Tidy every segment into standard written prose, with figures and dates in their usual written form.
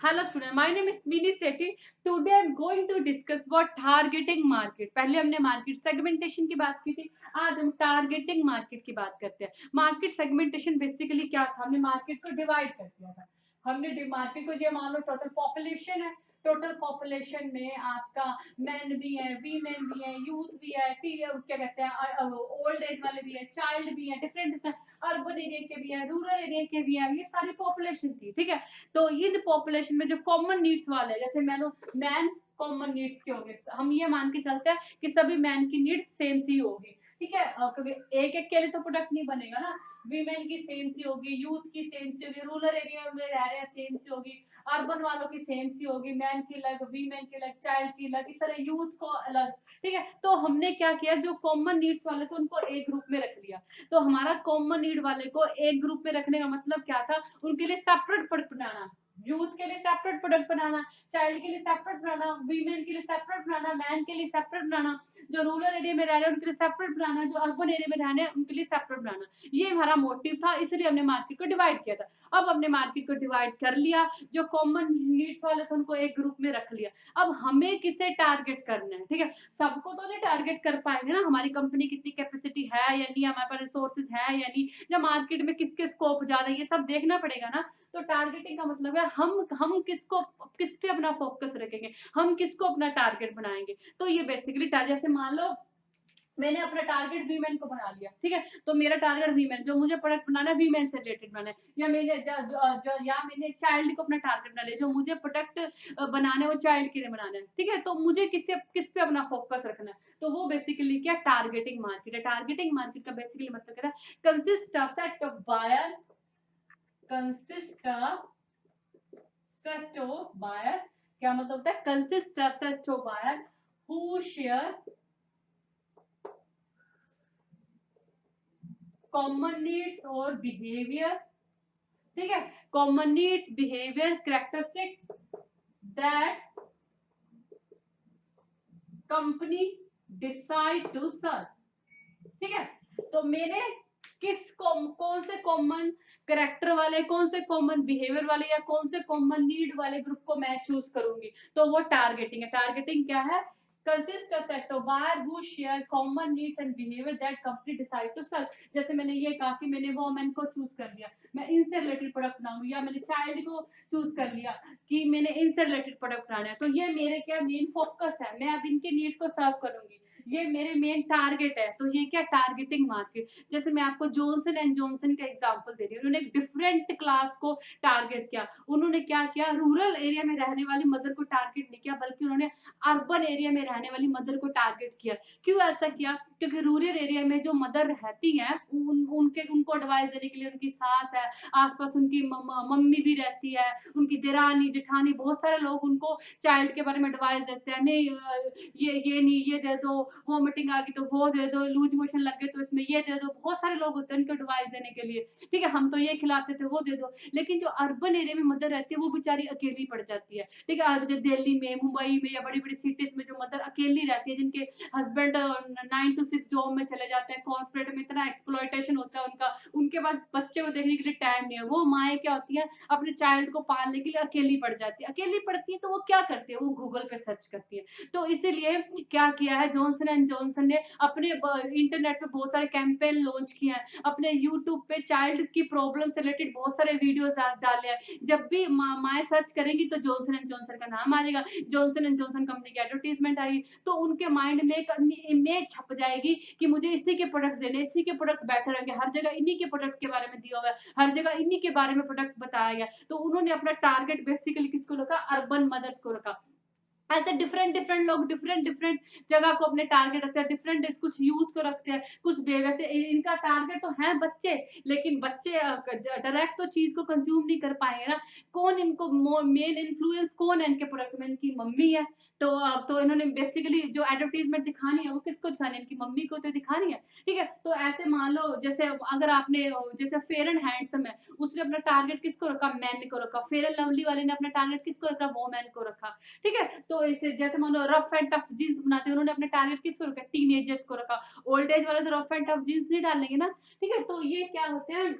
Hello student, my name is Mini Sethi. Today I'm going to discuss what targeting market. पहले हमने market segmentation की बात की थी, आज हम टारगेटिंग मार्केट की बात करते हैं। मार्केट सेगमेंटेशन बेसिकली क्या था, हमने मार्केट को डिवाइड कर दिया था। हमने मार्केट को, ये मान लो टोटल पॉपुलेशन है, टोटल पॉपुलेशन में आपका मैन भी है, वीमेन भी है, यूथ भी है, क्या कहते हैं, ओल्ड एज वाले भी है, चाइल्ड भी है, डिफरेंट अर्बन एरिया के भी है, रूरल एरिया के भी है, ये सारी पॉपुलेशन थी, ठीक है। तो इन पॉपुलेशन में जो कॉमन नीड्स वाले, जैसे मैन कॉमन नीड्स के होंगे, हम ये मान के चलते हैं कि सभी मैन की नीड्स सेम सी होगी, ठीक है। क्योंकि एक एक के लिए तो प्रोडक्ट नहीं बनेगा ना, वीमेन की सेम सी होगी, यूथ की सेम सी होगी, रूरल एरिया में रह रहे हैं सेम सी होगी, अर्बन वालों की सेम सी होगी, मैन की अलग, वीमेन की अलग, चाइल्ड की अलग, इस तरह यूथ को अलग, ठीक है। तो हमने क्या किया, जो कॉमन नीड्स वाले थे उनको एक ग्रुप में रख लिया। तो हमारा कॉमन नीड वाले को एक ग्रुप में रखने का मतलब क्या था, उनके लिए सेपरेट प्रोडक्ट बनाना, यूथ के लिए सेपरेट प्रोडक्ट बनाना, चाइल्ड के लिए सेपरेट बनाना, वीमेन के लिए सेपरेट बनाना, मैन के लिए सेपरेट बनाना, जो रूरल एरिया में रह रहे हैं उनके लिए सेपरेट बनाना, जो अर्बन एरिया में रहने हैं उनके लिए सेपरेट बनाना। ये हमारा मोटिव था, इसलिए हमने मार्केट को डिवाइड किया था। अब हमने मार्केट को डिवाइड कर लिया, जो कॉमन नीड्स वाले थे उनको एक ग्रुप में रख लिया। अब हमें किसे टारगेट करना है, ठीक है। सबको तो नहीं टारगेट कर पाएंगे ना, हमारी कंपनी कितनी कैपेसिटी है या नहीं, हमारे पास रिसोर्सेज है या नहीं, जब मार्केट में किसके स्कोप ज्यादा है, ये सब देखना पड़ेगा ना। तो टारगेटिंग का मतलब है हम किसको, किस पे अपना फोकस रखेंगे, हम किसको अपना टारगेट बनाएंगे। तो ये बेसिकली जैसे मान लो मैंने अपना टारगेट वीमेन को बना लिया, ठीक है। तो मेरा टारगेट वीमेन, जो मुझे प्रोडक्ट बनाना है वीमेन से रिलेटेड बनाना है, या मैंने चाइल्ड को अपना टारगेट बना लिया, जो मुझे प्रोडक्ट बनाने वो चाइल्ड के लिए बनाना है, ठीक है। तो मुझे किस पे अपना फोकस रखना है, तो वो बेसिकली क्या टारगेटिंग मार्केट है। टारगेटिंग मार्केट का बेसिकली मतलब क्या है, consist of set of buyer, consist of set of buyer, क्या मतलब होता है, consist of set of buyer who share common needs और बिहेवियर, ठीक है, common needs behaviour characteristic that company decide to serve, ठीक है। तो मैंने कौन से कॉमन कैरेक्टर वाले, कौन से कॉमन बिहेवियर वाले, या कौन से कॉमन नीड वाले ग्रुप को मैं चूज करूंगी, तो वो टारगेटिंग है। टारगेटिंग क्या है, consist of set of buyer who share common needs and behaviour that company decide to serve. जैसे मैंने ये कहा कि मैंने वोमेन को चूज कर लिया, मैं इनसे रिलेटेड प्रोडक्ट बनाऊंगी, या मैंने चाइल्ड को चूज कर लिया कि मैंने इनसे रिलेटेड प्रोडक्ट बनाना है, तो ये मेरे क्या मेन फोकस है, मैं अब इनके नीड्स को सर्व करूंगी, ये मेरे मेन टारगेट है। तो ये क्या टारगेटिंग मार्केट। जैसे मैं आपको जॉनसन एंड जॉनसन का एग्जांपल दे रही हूँ, उन्होंने एक डिफरेंट क्लास को टारगेट किया। उन्होंने क्या किया, रूरल एरिया में रहने वाली मदर को टारगेट नहीं किया, बल्कि उन्होंने अर्बन एरिया में रहने वाली मदर को टारगेट किया। क्यों ऐसा किया, क्योंकि रूरल एरिया में जो मदर रहती हैं उनको एडवाइस देने के लिए उनकी सास है, आसपास उनकी मम्मी भी रहती है, उनकी देरानी जेठानी, बहुत सारे लोग उनको चाइल्ड के बारे में एडवाइस देते हैं, नहीं ये नहीं, ये दे दो, वोमिटिंग आ गई तो वो दे दो, लूज मोशन लग गए तो इसमें ये दे दो, बहुत सारे लोग होते हैं उनको एडवाइस देने के लिए, ठीक है। हम तो ये खिलाते थे, वो दे दो। लेकिन जो अर्बन एरिया में मदर रहती है वो बेचारी अकेली पड़ जाती है, ठीक है। जो दिल्ली में, मुंबई में या बड़ी बड़ी सिटीज में जो मदर अकेली रहती है, जिनके हस्बैंड 9 to 6 जॉब में चले जाते हैं, कॉर्पोरेट में इतना एक्सप्लॉयटेशन होता है उनका, उनके पास बच्चे को देखने के लिए टाइम नहीं है, वो माएँ क्या होती है, अपने चाइल्ड को पालने के लिए अकेली पड़ जाती है। अकेली पड़ती है तो वो क्या करती है, वो गूगल पे सर्च करती है। तो इसीलिए क्या किया है, जॉनसन एंड जॉनसन ने अपने इंटरनेट पे बहुत सारे कैंपेन लॉन्च किए हैं, अपने यूट्यूब पे चाइल्ड की प्रॉब्लम से रिलेटेड बहुत सारे वीडियोस डाले हैं। जब भी माए सर्च करेंगी तो जॉनसन एंड जॉनसन का नाम आ जाएगा, जॉनसन एंड जॉनसन कंपनी की एडवर्टीजमेंट आएगी, तो उनके माइंड में एक इमेज छप जाएगी कि मुझे इसी के प्रोडक्ट देने, इसी के प्रोडक्ट बेटर होंगे, हर जगह इन्हीं के प्रोडक्ट के बारे में दिया हुआ है, हर जगह इन्हीं के बारे में प्रोडक्ट बताया गया। तो उन्होंने अपना टारगेट बेसिकली किसको रखा, अर्बन मदर्स को रखा। ऐसे डिफरेंट डिफरेंट लोग डिफरेंट डिफरेंट जगह को अपने टारगेट रखते हैं, डिफरेंट कुछ यूथ को रखते हैं, कुछ वैसे इनका टारगेट तो है बच्चे, लेकिन बच्चे डायरेक्ट तो चीज को कंज्यूम नहीं कर पाएंगे ना। कौन इनको मेन इन्फ्लुएंस कौन है इनके प्रोडक्ट में, इनकी मम्मी है। तो इन्होंने बेसिकली जो एडवर्टीजमेंट दिखानी है वो किसको दिखानी है, इनकी मम्मी को तो दिखानी है, ठीक है। तो ऐसे मान लो, जैसे अगर आपने जैसे फेयर एंड हैंडसम है, उसने अपना टारगेट किसको रखा, मैन को रखा। फेयर एंड लवली वाले ने अपना टारगेट किसको रखा, वोमेन को रखा, ठीक है। तो इसे जैसे मानो रफ एंड टफ जीन्स बनाते हैं, उन्होंने अपने टारगेट किसको रखा, टीनेजर्स को रखा। ओल्ड एज वाले तो रफ एंड टफ जीन्स नहीं डालेंगे ना, ठीक है। तो ये क्या होते हैं,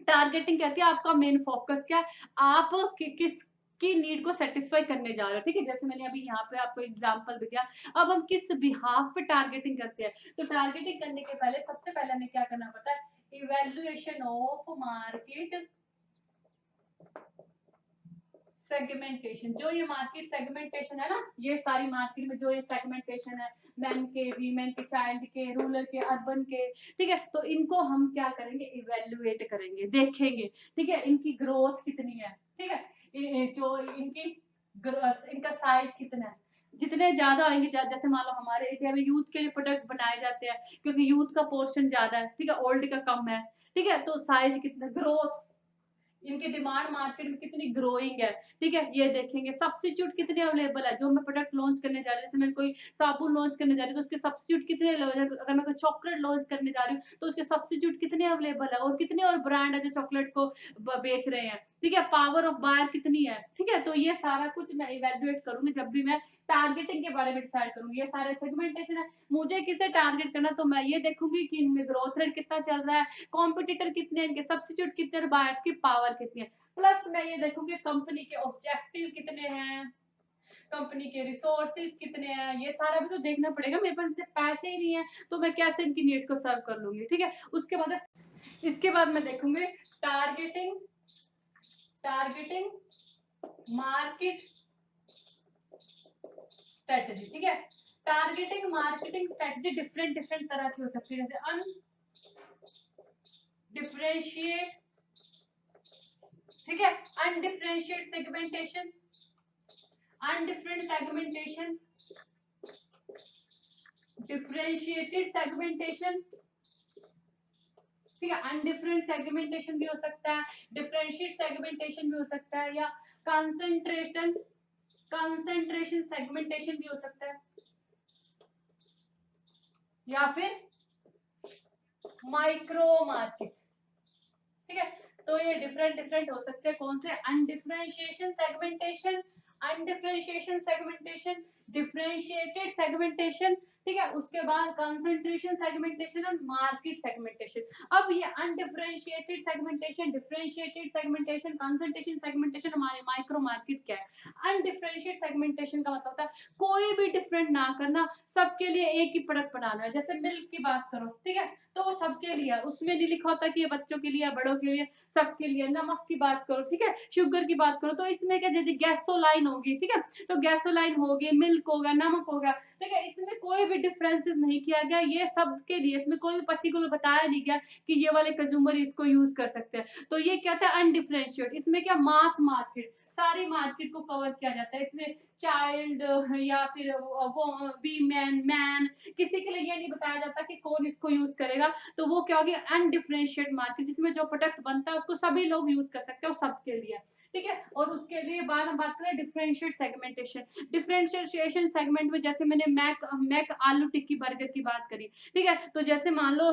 टारगेटिंग कहती है आपका मेन फोकस क्या है, आप किस की नीड को सेटिस्फाई करने जा रहे हो, ठीक है। जैसे मैंने अभी यहाँ पे आपको एग्जांपल भी दिया। अब हम किस बिहाफ पे टारगेटिंग करते हैं, तो टारगेटिंग करने के पहले सबसे पहले हमें क्या करना पड़ता है, इवैल्यूएशन ऑफ मार्केट सेगमेंटेशन। जो ये मार्केट सेगमेंटेशन है ना, ये सारी मार्केट में जो ये सेगमेंटेशन है, मैन के, वीमेन के, चाइल्ड के, रूरल के, अर्बन के, ठीक है, तो इनको हम क्या करेंगे, इवेल्युएट करेंगे, देखेंगे, ठीक है, इनकी ग्रोथ कितनी है, ठीक है, जो इनकी इनका साइज कितना है। जितने ज्यादा आएंगे, जैसे मान लो हमारे इंडिया में यूथ के लिए प्रोडक्ट बनाए जाते हैं, क्योंकि यूथ का पोर्शन ज्यादा है, ठीक है, ओल्ड का कम है, ठीक है, तो साइज कितना, ग्रोथ, इनकी डिमांड मार्केट में कितनी ग्रोइंग है, ठीक है, ये देखेंगे। सब्स्टिट्यूट कितने अवेलेबल है, जो मैं प्रोडक्ट लॉन्च करने जा रही हूँ, जैसे मैं कोई साबुन लॉन्च करने जा रही हूँ, तो उसके सब्स्टिट्यूट कितने, अगर मैं कोई चॉकलेट लॉन्च करने जा रही हूँ, तो उसके सब्स्टिट्यूट कितने अवेलेबल है, और कितने और ब्रांड है जो चॉकलेट को बेच रहे हैं, ठीक है, पावर ऑफ बायर कितनी है, ठीक है। तो ये सारा कुछ मैं इवेल्युएट करूंगी जब भी मैं टारगेटिंग के बारे में डिसाइड करूंगी। ये सारे सेगमेंटेशन है, मुझे किसे टारगेट करना, तो मैं ये देखूंगी कि इनमें ग्रोथ रेट कितना चल रहा है, कॉम्पिटिटर कितने हैं, इनके सब्स्टिट्यूट कितने और बायर्स की पावर कितनी है। प्लस मैं ये देखूंगी कंपनी के ऑब्जेक्टिव कितने हैं, कंपनी के रिसोर्सेज कितने हैं, ये सारा भी तो देखना पड़ेगा। मेरे पास इतने पैसे ही नहीं है, तो मैं कैसे इनकी नीड्स को सर्व कर लूंगी, ठीक है। उसके बाद इसके बाद मैं देखूंगी टारगेटिंग टारगेटिंग मार्केट स्ट्रेटजी, ठीक है। Targeting marketing strategy different different तरह की हो सकती है, जैसे अनडिफरेंशिएट, ठीक है, undifferentiate segmentation, undifferent segmentation, differentiated segmentation, ठीक है, अनडिफरेंट सेगमेंटेशन भी हो सकता है, डिफरेंशिएट सेगमेंटेशन भी हो सकता है, या कंसंट्रेशन कंसंट्रेशन सेगमेंटेशन भी हो सकता है, या फिर माइक्रो मार्केट, ठीक है। तो ये डिफरेंट डिफरेंट हो सकते हैं। कौन से, अनडिफरेंशिएशन सेगमेंटेशन, अनडिफरेंशिएशन सेगमेंटेशन, डिफरेंशिएटेड सेगमेंटेशन, ठीक है। उसके बाद कंसंट्रेशन सेगमेंटेशन और मार्केट सेगमेंटेशन। अब ये undifferentiated segmentation, differentiated segmentation, concentration segmentation, micro market क्या है। अनडिफरेंशिएटेड सेगमेंटेशन का मतलब होता है कोई भी डिफरेंट ना करना, सबके लिए एक ही प्रोडक्ट बनाना है। जैसे मिल्क की बात करो, ठीक है, तो वो सबके लिए, उसमें नहीं लिखा होता कि ये बच्चों के लिए, बड़ों के लिए, सबके लिए। नमक की बात करो, ठीक है, शुगर की बात करो, तो इसमें क्या, यदि गैसोलाइन होगी, ठीक है, तो गैसोलाइन होगी, मिल्क होगा, नमक होगा, ठीक है, इसमें कोई भी डिफरेंसेस नहीं किया गया, ये सबके लिए, इसमें कोई भी पर्टिकुलर बताया नहीं गया कि ये वाले कंज्यूमर इसको यूज कर सकते हैं। तो ये क्या था, अनडिफरेंशिएट। इसमें क्या, मास मार्केट, सारी मार्केट को कवर किया जाता है। इसमें चाइल्ड या फिर वो वीमेन, मैन, किसी के लिए ये नहीं बताया जाता कि कौन इसको यूज करेगा। तो वो क्या होगी, अनडिफरेंशिएट मार्केट, जिसमें जो प्रोडक्ट बनता है उसको सभी लोग यूज कर सकते हैं, सबके लिए, ठीक है। और उसके लिए बाद हम बात करें डिफरेंशिएट सेगमेंटेशन। डिफरेंशिएशन सेगमेंट में जैसे मैंने मैक आलू टिक्की बर्गर की बात करी, ठीक है, तो जैसे मान लो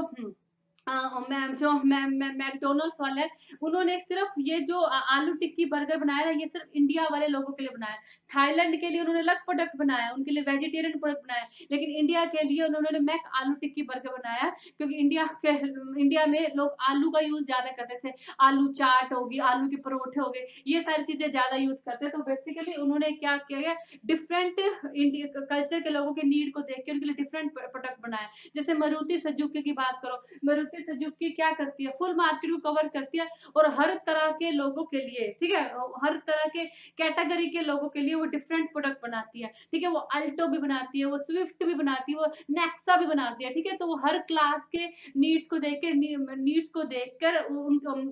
जो मैकडोनल्ड्स वाले हैं, उन्होंने सिर्फ ये जो आलू टिक्की बर्गर बनाया है, ये सिर्फ इंडिया वाले लोगों के लिए बनाया है। थाईलैंड के लिए उन्होंने अलग प्रोडक्ट बनाया, उनके लिए वेजिटेरियन प्रोडक्ट बनाया, लेकिन इंडिया के लिए उन्होंने मैक आलू टिक्की बर्गर बनाया, क्योंकि इंडिया में लोग आलू का यूज ज्यादा करते थे। आलू चाट होगी, आलू के परोठे हो गए, ये सारी चीजें ज्यादा यूज करते हैं। तो बेसिकली उन्होंने क्या किया, डिफरेंट इंडिया कल्चर के लोगों के नीड को देख के उनके लिए डिफरेंट प्रोडक्ट बनाया। जैसे मारुति सुजुकी की बात करो, मारुति सुजुकी क्या करती है, फुल मार्केट को कवर करती है, और हर तरह के लोगों के लिए, ठीक है, हर तरह के कैटेगरी के लोगों के लिए वो डिफरेंट प्रोडक्ट बनाती है, ठीक है। वो अल्टो भी बनाती है, वो स्विफ्ट भी बनाती है, वो नेक्सा भी बनाती है, ठीक है। तो वो हर क्लास के नीड्स को देखकर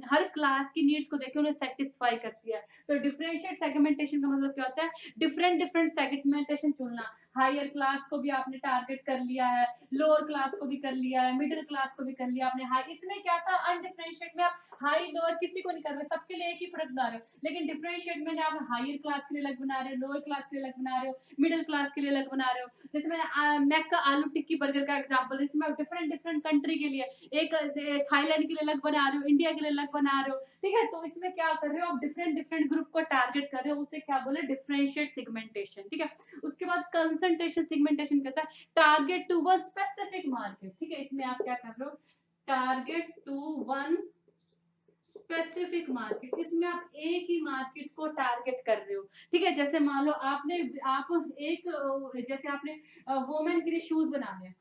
हर क्लास की नीड्स को देखकर उन्हें सेटिस्फाई करती है। तो डिफरेंशिएट सेगमेंटेशन का मतलब क्या होता है, डिफरेंट डिफरेंट सेगमेंटेशन चुनना। हायर क्लास को भी आपने टारगेट कर लिया है, लोअर क्लास को भी कर लिया है, मिडिल क्लास को भी कर लिया आपने। हाई, इसमें क्या था, अनडिफरेंशिएट में आप हाई लोअर किसी को नहीं कर रहे, सबके लिए एक ही प्रोडक्ट बना रहे हो। लेकिन डिफरेंशिएट में आप हायर क्लास के लिए अलग बना रहे हो, लोअर क्लास के लिए अलग बना रहे हो, मिडिल क्लास के लिए अलग बना रहे हो। जैसे मैंने मैक का आलू टिक्की बर्गर का एग्जांपल, इसमें आप डिफरेंट डिफरेंट कंट्री के लिए, एक थाईलैंड के लिए अलग बना रहे हो, इंडिया के लिए अलग बना रहे हो, ठीक है। तो इसमें क्या कर रहे हो, आप डिफरेंट डिफरेंट ग्रुप को टारगेट कर रहे हो, उसे क्या बोले, डिफरेंशिएट सेगमेंटेशन, ठीक है। उसके बाद कंसंट्रेशन सेगमेंटेशन कहता है target to one specific market, ठीक है। इसमें आप क्या कर रहे हो, target to one specific market, इसमें आप एक ही मार्केट को टारगेट कर रहे हो, ठीक है। जैसे मान लो आपने आप एक जैसे आपने वुमेन के लिए शूज बना लिया,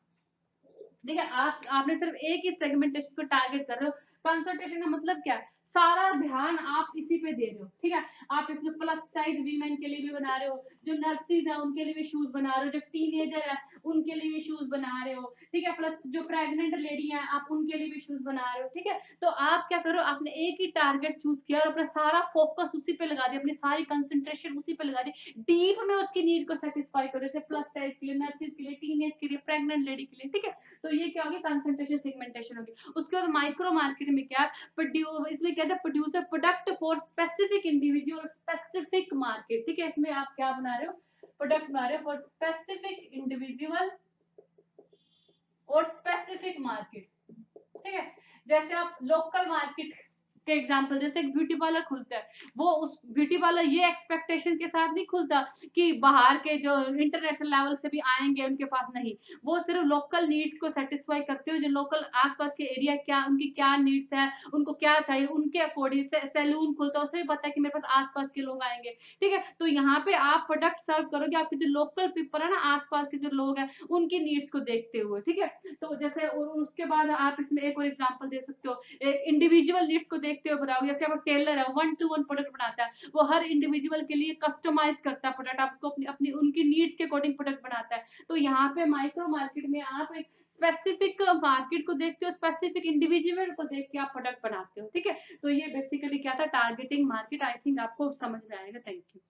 ठीक है। आपने सिर्फ एक ही सेगमेंटेशन को टारगेट कर रहे हो। कंसंट्रेशन का मतलब क्या है, सारा ध्यान आप इसी पे दे रहे हो, ठीक है। आप इसमें प्लस साइज वीमेन के लिए भी बना रहे हो, जो नर्सिस है उनके लिए भी शूज बना रहे हो, जो टीनेजर है उनके लिए भी शूज बना रहे हो, ठीक है। प्लस जो प्रेग्नेंट लेडी है आप उनके लिए भी शूज बना रहे हो, ठीक है। तो आप क्या करो, आपने एक ही टारगेट चूज किया और अपना सारा फोकस उसी पे लगा दिया, अपनी सारी कंसंट्रेशन उसी पे लगा दी, डीप में उसकी नीड को सेटिस्फाई करो, जैसे प्लस साइज के लिए, नर्सिस के लिए, टीनेज के लिए, प्रेग्नेंट लेडी के लिए, ठीक है। तो ये क्या होगी, कंसंट्रेशन सेगमेंटेशन होगी। उसके बाद माइक्रो मार्केट में क्या, इसमें क्या था, producer product for specific individual specific market, ठीक है। इसमें आप क्या बना रहे हो, प्रोडक्ट बना रहे हो फॉर स्पेसिफिक इंडिविजुअल और स्पेसिफिक मार्केट, ठीक है। जैसे आप लोकल मार्केट के एग्जांपल, जैसे एक ब्यूटी पार्लर खुलता है, वो उस ब्यूटी पार्लर ये एक्सपेक्टेशन के साथ नहीं खुलता कि बाहर के जो इंटरनेशनल लेवल से भी आएंगे उनके पास, नहीं, वो सिर्फ लोकल नीड्स को सेटिस्फाई करते हो, जो लोकल आसपास के एरिया क्या उनकी क्या नीड्स है, उनको क्या चाहिए, उनके अकॉर्डिंग सैलून खुलता है, उसे भी पता है कि मेरे पास आसपास के लोग आएंगे, ठीक है। तो यहाँ पे आप प्रोडक्ट सर्व करोगे आपके जो लोकल पीपल है ना, आसपास के जो लोग हैं उनकी नीड्स को देखते हुए, ठीक है। तो जैसे और उसके बाद आप इसमें एक और एग्जांपल दे सकते हो, एक इंडिविजुअल नीड्स को देखते हुए बनाओगे, जैसे आप टेलर है, 1 to 1 प्रोडक्ट बनाता है, वो हर इंडिविजुअल के लिए कस्टमाइज करता है प्रोडक्ट, आपको अपनी अपनी उनकी नीड्स के अकॉर्डिंग प्रोडक्ट बनाता है। तो यहाँ पे माइक्रो मार्केट में आप एक स्पेसिफिक मार्केट को देखते हो, स्पेसिफिक इंडिविजुअल को देख के आप प्रोडक्ट बनाते हो, ठीक है। तो ये बेसिकली क्या था, टारगेटिंग मार्केट। आई थिंक आपको समझ में आएगा। Thank you.